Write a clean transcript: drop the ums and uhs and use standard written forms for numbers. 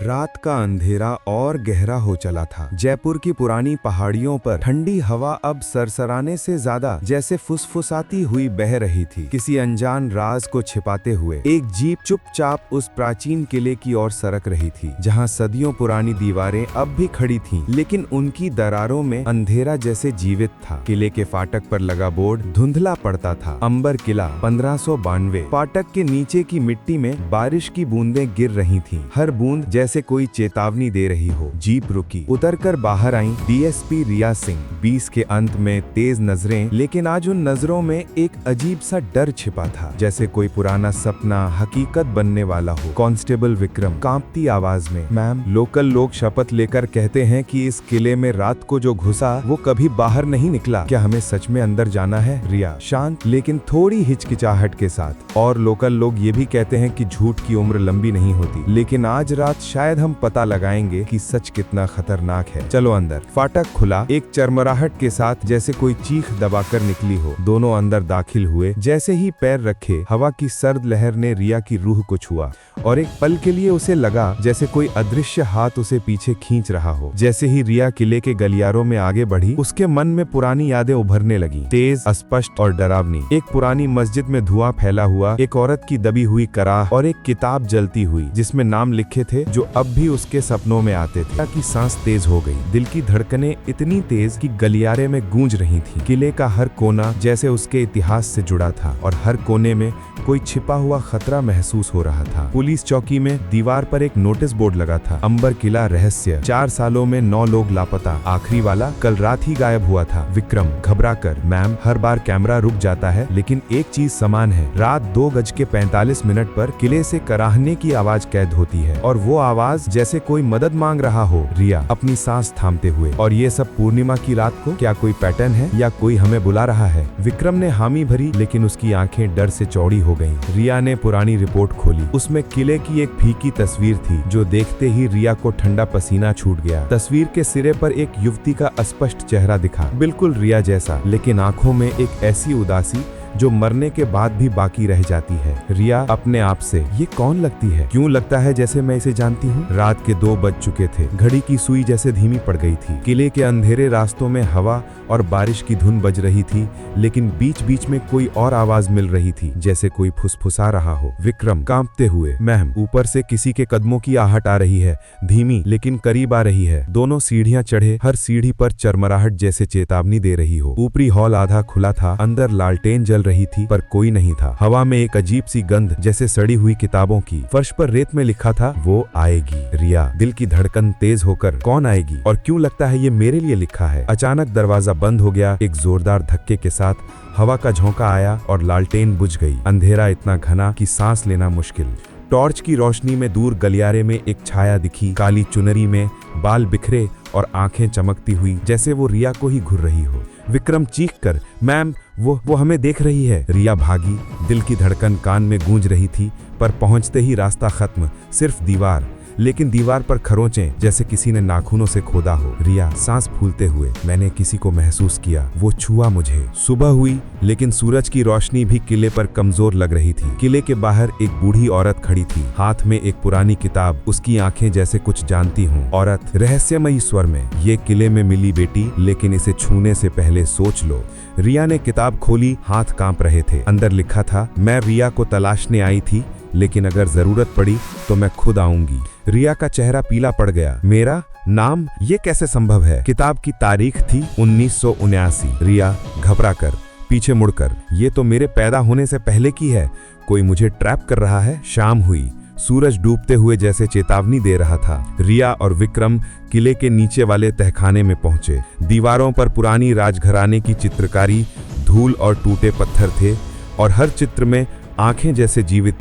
रात का अंधेरा और गहरा हो चला था। जयपुर की पुरानी पहाड़ियों पर ठंडी हवा अब सरसराने से ज्यादा जैसे फुसफुसाती हुई बह रही थी। किसी अनजान राज को छिपाते हुए एक जीप चुपचाप उस प्राचीन किले की ओर सरक रही थी, जहां सदियों पुरानी दीवारें अब भी खड़ी थीं, लेकिन उनकी दरारों में अंधेरा जैसे जीवित था। किले के फाटक पर लगा बोर्ड धुंधला पड़ता था। अंबर किला 1592। फाटक के नीचे की मिट्टी में बारिश की बूंदें गिर रही थीं, हर बूंद जैसे कोई चेतावनी दे रही हो। जीप रुकी, उतरकर बाहर आई डीएसपी रिया सिंह। 20 के अंत में तेज नजरें, लेकिन आज उन नजरों में एक अजीब सा डर छिपा था, जैसे कोई पुराना सपना हकीकत बनने वाला हो। कांस्टेबल विक्रम कांपती आवाज में, मैम, लोकल लोग शपथ लेकर कहते हैं कि इस किले में रात को जो घुसा वो कभी बाहर नहीं निकला। क्या हमें सच में अंदर जाना है? रिया शांत लेकिन थोड़ी हिचकिचाहट के साथ, और लोकल लोग ये भी कहते हैं कि झूठ की उम्र लंबी नहीं होती, लेकिन आज रात शायद हम पता लगाएंगे कि सच कितना खतरनाक है। चलो अंदर। फाटक खुला, एक चरमराहट के साथ जैसे कोई चीख दबाकर निकली हो। दोनों अंदर दाखिल हुए। जैसे ही पैर रखे, हवा की सर्द लहर ने रिया की रूह को छुआ, और एक पल के लिए उसे लगा जैसे कोई अदृश्य हाथ उसे पीछे खींच रहा हो। जैसे ही रिया किले के गलियारों में आगे बढ़ी, उसके मन में पुरानी यादें उभरने लगी, तेज, अस्पष्ट और डरावनी। एक पुरानी मस्जिद में धुआं फैला हुआ, एक औरत की दबी हुई कराह, और एक किताब जलती हुई जिसमें नाम लिखे थे जो अब भी उसके सपनों में आते थे। की सांस तेज हो गई, दिल की धड़कनें इतनी तेज कि गलियारे में गूंज रही थी। किले का हर कोना जैसे उसके इतिहास से जुड़ा था, और हर कोने में कोई छिपा हुआ खतरा महसूस हो रहा था। पुलिस चौकी में दीवार पर एक नोटिस बोर्ड लगा था, अंबर किला रहस्य, 4 सालों में 9 लोग लापता, आखिरी वाला कल रात ही गायब हुआ था। विक्रम घबराकर, मैम, हर बार कैमरा रुक जाता है, लेकिन एक चीज समान है, रात 2:45 पर किले से कराहने की आवाज कैद होती है, और वो आवाज जैसे कोई मदद मांग रहा हो। रिया अपनी सांस थामते हुए, और ये सब पूर्णिमा की रात को? क्या कोई पैटर्न है या कोई हमें बुला रहा है? विक्रम ने हामी भरी, लेकिन उसकी आंखें डर से चौड़ी हो गईं। रिया ने पुरानी रिपोर्ट खोली। उसमें किले की एक फीकी तस्वीर थी, जो देखते ही रिया को ठंडा पसीना छूट गया। तस्वीर के सिरे पर एक युवती का अस्पष्ट चेहरा दिखा, बिल्कुल रिया जैसा, लेकिन आंखों में एक ऐसी उदासी जो मरने के बाद भी बाकी रह जाती है। रिया अपने आप से, ये कौन लगती है? क्यों लगता है जैसे मैं इसे जानती हूँ? रात के 2 बज चुके थे, घड़ी की सुई जैसे धीमी पड़ गई थी। किले के अंधेरे रास्तों में हवा और बारिश की धुन बज रही थी, लेकिन बीच बीच में कोई और आवाज मिल रही थी, जैसे कोई फुसफुसा रहा हो। विक्रम कांपते हुए, मैम, ऊपर से किसी के कदमों की आहट आ रही है, धीमी लेकिन करीब आ रही है। दोनों सीढ़ियां चढ़े, हर सीढ़ी पर चरमराहट जैसे चेतावनी दे रही हो। ऊपरी हॉल आधा खुला था, अंदर लालटेन जल रही थी, पर कोई नहीं था। हवा में एक अजीब सी गंध, जैसे सड़ी हुई किताबों की। फर्श पर रेत में लिखा था, वो आएगी। रिया, दिल की धड़कन तेज होकर, कौन आएगी और क्यों लगता है ये मेरे लिए लिखा है? अचानक दरवाजा बंद हो गया। एक जोरदार धक्के के साथ हवा का झोंका आया और लालटेन बुझ गई। अंधेरा इतना घना कि सांस लेना मुश्किल। टॉर्च की रोशनी में दूर गलियारे में एक छाया दिखी, काली चुनरी में, बाल बिखरे और आंखें चमकती हुई, जैसे वो रिया को ही घूर रही हो। विक्रम चीख कर, मैम, वो हमें देख रही है। रिया भागी, दिल की धड़कन कान में गूंज रही थी, पर पहुंचते ही रास्ता खत्म, सिर्फ दीवार, लेकिन दीवार पर खरोंचें, जैसे किसी ने नाखूनों से खोदा हो। रिया सांस फूलते हुए, मैंने किसी को महसूस किया, वो छुआ मुझे। सुबह हुई, लेकिन सूरज की रोशनी भी किले पर कमजोर लग रही थी। किले के बाहर एक बूढ़ी औरत खड़ी थी, हाथ में एक पुरानी किताब, उसकी आंखें जैसे कुछ जानती हों। औरत रहस्यमयी स्वर में, ये किले में मिली बेटी, लेकिन इसे छूने से पहले सोच लो। रिया ने किताब खोली, हाथ कांप रहे थे। अंदर लिखा था, मैं रिया को तलाशने आई थी, लेकिन अगर जरूरत पड़ी तो मैं खुद आऊंगी। रिया का चेहरा पीला पड़ गया। मेरा नाम? ये कैसे संभव है? किताब की तारीख थी 1979। रिया घबराकर पीछे मुड़कर, ये तो मेरे पैदा होने से पहले की है, कोई मुझे ट्रैप कर रहा है। शाम हुई, सूरज डूबते हुए जैसे चेतावनी दे रहा था। रिया और विक्रम किले के नीचे वाले तहखाने में पहुंचे। दीवारों पर पुरानी राजघराने की चित्रकारी, धूल और टूटे पत्थर थे, और हर चित्र में आंखें जैसे जीवित